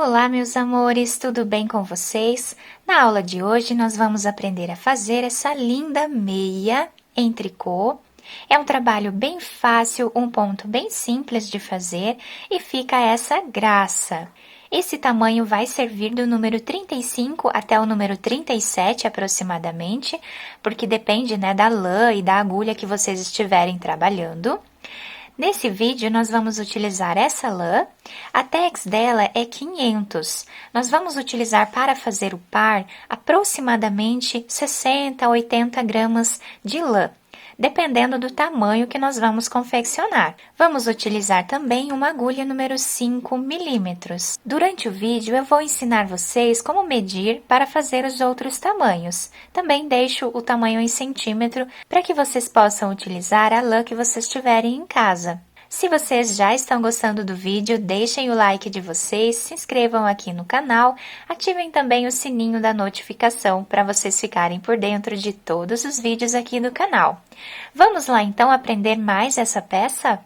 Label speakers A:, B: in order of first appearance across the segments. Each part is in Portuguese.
A: Olá, meus amores, tudo bem com vocês? Na aula de hoje, nós vamos aprender a fazer essa linda meia em tricô. É um trabalho bem fácil, um ponto bem simples de fazer e fica essa graça. Esse tamanho vai servir do número 35 até o número 37 aproximadamente, porque depende, né, da lã e da agulha que vocês estiverem trabalhando. Nesse vídeo, nós vamos utilizar essa lã, a tags dela é 500. Nós vamos utilizar para fazer o par aproximadamente 60 a 80 gramas de lã, dependendo do tamanho que nós vamos confeccionar. Vamos utilizar também uma agulha número 5 milímetros. Durante o vídeo, eu vou ensinar vocês como medir para fazer os outros tamanhos. Também deixo o tamanho em centímetro para que vocês possam utilizar a lã que vocês tiverem em casa. Se vocês já estão gostando do vídeo, deixem o like de vocês, se inscrevam aqui no canal, ativem também o sininho da notificação para vocês ficarem por dentro de todos os vídeos aqui do canal. Vamos lá então aprender mais essa peça?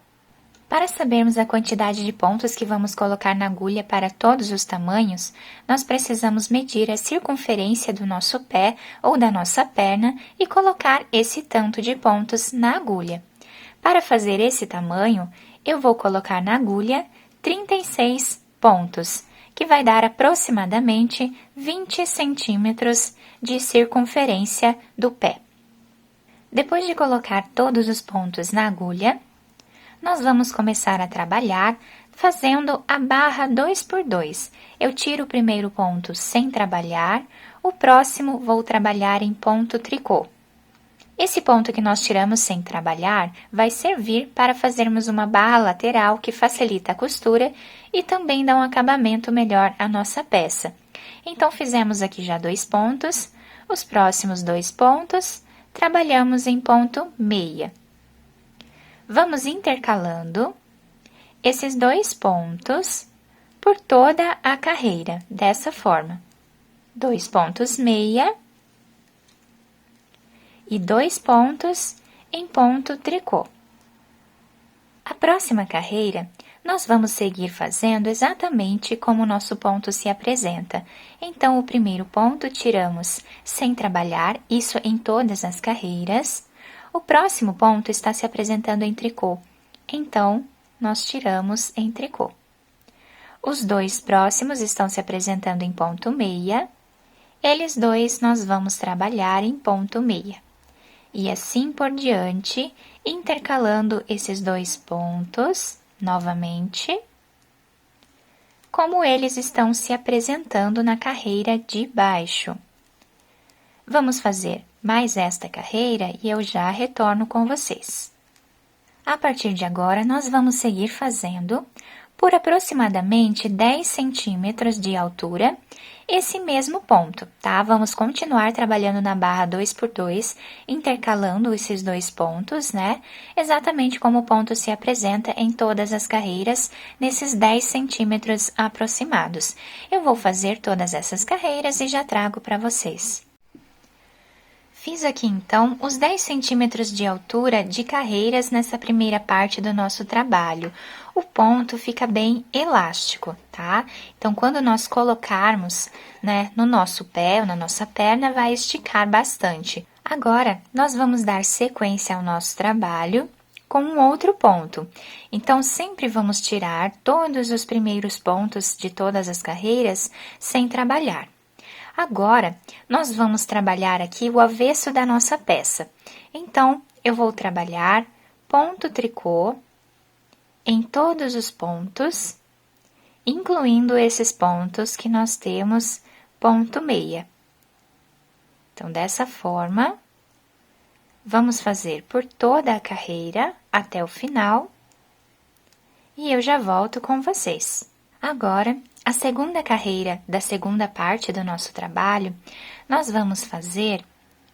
A: Para sabermos a quantidade de pontos que vamos colocar na agulha para todos os tamanhos, nós precisamos medir a circunferência do nosso pé ou da nossa perna e colocar esse tanto de pontos na agulha. Para fazer esse tamanho, eu vou colocar na agulha 36 pontos, que vai dar aproximadamente 20 centímetros de circunferência do pé. Depois de colocar todos os pontos na agulha, nós vamos começar a trabalhar fazendo a barra 2 por 2. Eu tiro o primeiro ponto sem trabalhar, o próximo vou trabalhar em ponto tricô. Esse ponto que nós tiramos sem trabalhar vai servir para fazermos uma barra lateral que facilita a costura e também dá um acabamento melhor à nossa peça. Então, fizemos aqui já 2 pontos, os próximos 2 pontos, trabalhamos em ponto meia. Vamos intercalando esses 2 pontos por toda a carreira, dessa forma. 2 pontos meia e 2 pontos em ponto tricô. A próxima carreira, nós vamos seguir fazendo exatamente como o nosso ponto se apresenta. Então, o primeiro ponto tiramos sem trabalhar, isso em todas as carreiras. O próximo ponto está se apresentando em tricô, então, nós tiramos em tricô. Os 2 próximos estão se apresentando em ponto meia, eles 2 nós vamos trabalhar em ponto meia. E assim por diante, intercalando esses 2 pontos, novamente, como eles estão se apresentando na carreira de baixo. Vamos fazer mais esta carreira e eu já retorno com vocês. A partir de agora, nós vamos seguir fazendo por aproximadamente 10 centímetros de altura esse mesmo ponto, tá? Vamos continuar trabalhando na barra 2 por 2, intercalando esses 2 pontos, né? Exatamente como o ponto se apresenta em todas as carreiras, nesses 10 centímetros aproximados. Eu vou fazer todas essas carreiras e já trago para vocês. Fiz aqui, então, os 10 centímetros de altura de carreiras nessa primeira parte do nosso trabalho. O ponto fica bem elástico, tá? Então, quando nós colocarmos, né, no nosso pé ou na nossa perna, vai esticar bastante. Agora, nós vamos dar sequência ao nosso trabalho com um outro ponto. Então, sempre vamos tirar todos os primeiros pontos de todas as carreiras sem trabalhar. Agora, nós vamos trabalhar aqui o avesso da nossa peça. Então, eu vou trabalhar ponto tricô em todos os pontos, incluindo esses pontos que nós temos ponto meia. Então, dessa forma, vamos fazer por toda a carreira até o final e eu já volto com vocês. Agora, a segunda carreira da segunda parte do nosso trabalho, nós vamos fazer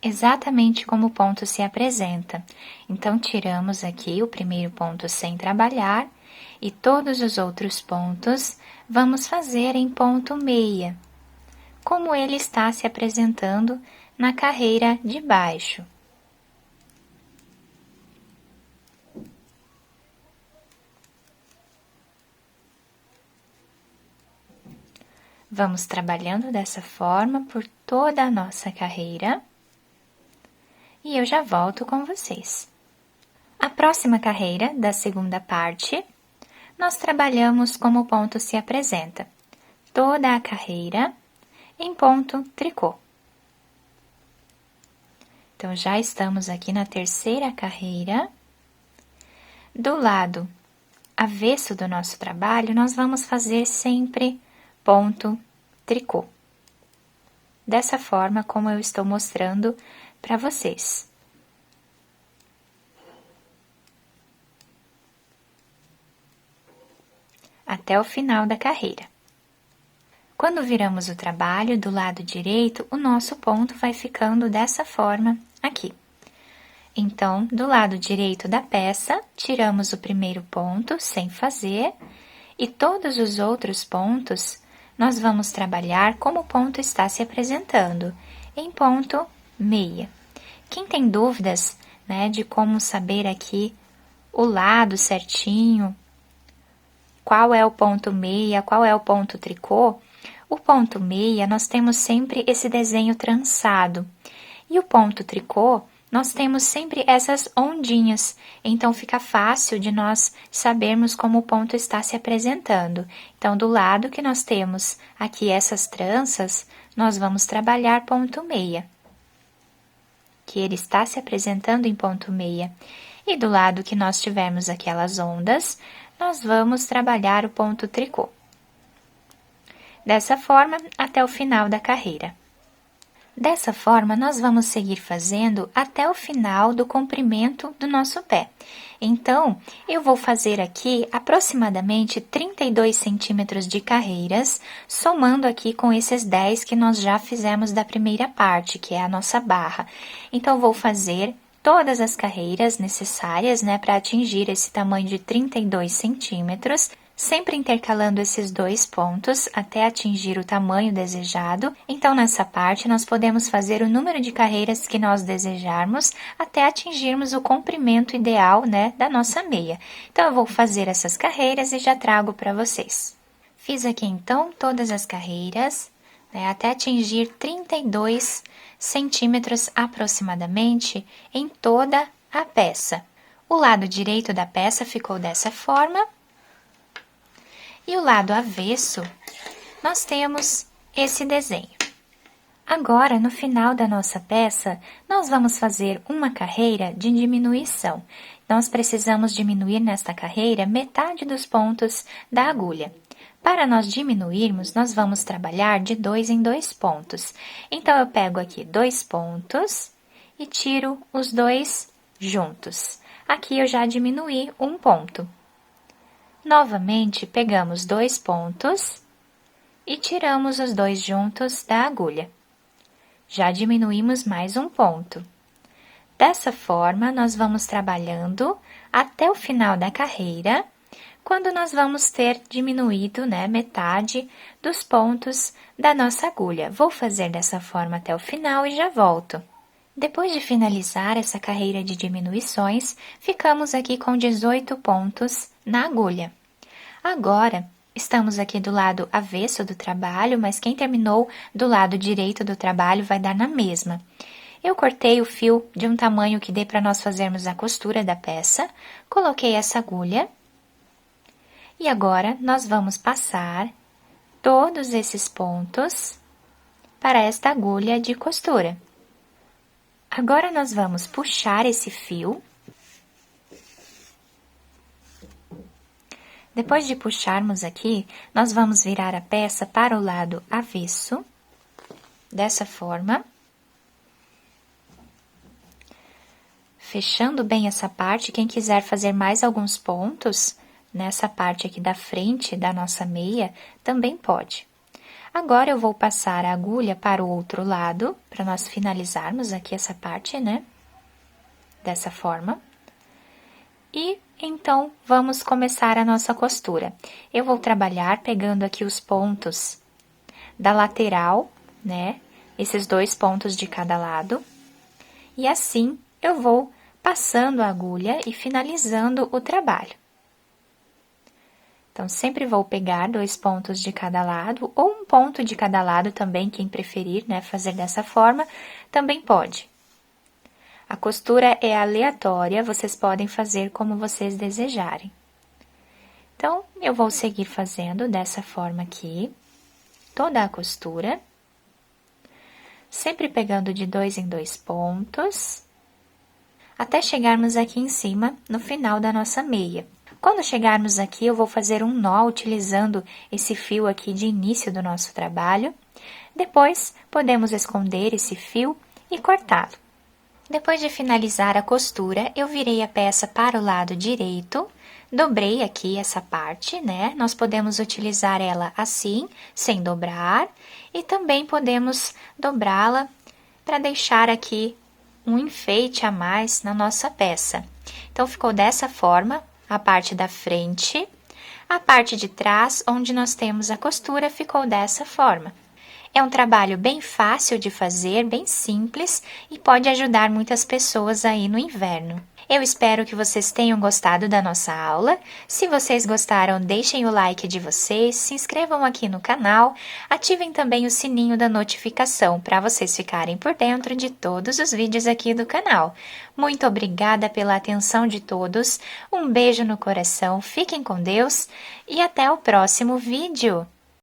A: exatamente como o ponto se apresenta. Então, tiramos aqui o primeiro ponto sem trabalhar e todos os outros pontos vamos fazer em ponto meia, como ele está se apresentando na carreira de baixo. Vamos trabalhando dessa forma por toda a nossa carreira. E eu já volto com vocês. A próxima carreira, da segunda parte, nós trabalhamos como o ponto se apresenta. Toda a carreira em ponto tricô. Então, já estamos aqui na terceira carreira. Do lado avesso do nosso trabalho, nós vamos fazer sempre ponto tricô. Dessa forma, como eu estou mostrando para vocês. Até o final da carreira. Quando viramos o trabalho do lado direito, o nosso ponto vai ficando dessa forma aqui. Então, do lado direito da peça, tiramos o primeiro ponto sem fazer e todos os outros pontos nós vamos trabalhar como o ponto está se apresentando, em ponto meia. Quem tem dúvidas, né, de como saber aqui o lado certinho, qual é o ponto meia, qual é o ponto tricô, o ponto meia nós temos sempre esse desenho trançado e o ponto tricô nós temos sempre essas ondinhas, então fica fácil de nós sabermos como o ponto está se apresentando. Então, do lado que nós temos aqui essas tranças, nós vamos trabalhar ponto meia, que ele está se apresentando em ponto meia. E do lado que nós tivermos aquelas ondas, nós vamos trabalhar o ponto tricô. Dessa forma, até o final da carreira. Dessa forma, nós vamos seguir fazendo até o final do comprimento do nosso pé. Então, eu vou fazer aqui aproximadamente 32 centímetros de carreiras, somando aqui com esses 10 que nós já fizemos da primeira parte, que é a nossa barra. Então, vou fazer todas as carreiras necessárias, né, para atingir esse tamanho de 32 centímetros, sempre intercalando esses dois pontos até atingir o tamanho desejado. Então, nessa parte, nós podemos fazer o número de carreiras que nós desejarmos até atingirmos o comprimento ideal, né, da nossa meia. Então, eu vou fazer essas carreiras e já trago para vocês. Fiz aqui, então, todas as carreiras, né, até atingir 32 centímetros aproximadamente em toda a peça. O lado direito da peça ficou dessa forma. E o lado avesso, nós temos esse desenho. Agora, no final da nossa peça, nós vamos fazer uma carreira de diminuição. Nós precisamos diminuir nesta carreira metade dos pontos da agulha. Para nós diminuirmos, nós vamos trabalhar de 2 em 2 pontos. Então, eu pego aqui 2 pontos e tiro os dois juntos. Aqui eu já diminuí um ponto. Novamente, pegamos 2 pontos e tiramos os dois juntos da agulha. Já diminuímos mais um ponto. Dessa forma, nós vamos trabalhando até o final da carreira, quando nós vamos ter diminuído, né, metade dos pontos da nossa agulha. Vou fazer dessa forma até o final e já volto. Depois de finalizar essa carreira de diminuições, ficamos aqui com 18 pontos na agulha. Agora, estamos aqui do lado avesso do trabalho, mas quem terminou do lado direito do trabalho vai dar na mesma. Eu cortei o fio de um tamanho que dê para nós fazermos a costura da peça, coloquei essa agulha e agora nós vamos passar todos esses pontos para esta agulha de costura. Agora, nós vamos puxar esse fio. Depois de puxarmos aqui, nós vamos virar a peça para o lado avesso, dessa forma. Fechando bem essa parte, quem quiser fazer mais alguns pontos nessa parte aqui da frente da nossa meia, também pode. Agora, eu vou passar a agulha para o outro lado, para nós finalizarmos aqui essa parte, né? Dessa forma. E, então, vamos começar a nossa costura. Eu vou trabalhar pegando aqui os pontos da lateral, né? Esses 2 pontos de cada lado. E assim, eu vou passando a agulha e finalizando o trabalho. Então, sempre vou pegar 2 pontos de cada lado, ou um ponto de cada lado também, quem preferir, né, fazer dessa forma, também pode. A costura é aleatória, vocês podem fazer como vocês desejarem. Então, eu vou seguir fazendo dessa forma aqui, toda a costura, sempre pegando de 2 em 2 pontos, até chegarmos aqui em cima, no final da nossa meia. Quando chegarmos aqui, eu vou fazer um nó utilizando esse fio aqui de início do nosso trabalho. Depois, podemos esconder esse fio e cortá-lo. Depois de finalizar a costura, eu virei a peça para o lado direito, dobrei aqui essa parte, né? Nós podemos utilizar ela assim, sem dobrar, e também podemos dobrá-la para deixar aqui um enfeite a mais na nossa peça. Então, ficou dessa forma a parte da frente, a parte de trás, onde nós temos a costura, ficou dessa forma. É um trabalho bem fácil de fazer, bem simples e pode ajudar muitas pessoas aí no inverno. Eu espero que vocês tenham gostado da nossa aula. Se vocês gostaram, deixem o like de vocês, se inscrevam aqui no canal, ativem também o sininho da notificação para vocês ficarem por dentro de todos os vídeos aqui do canal. Muito obrigada pela atenção de todos, um beijo no coração, fiquem com Deus e até o próximo vídeo!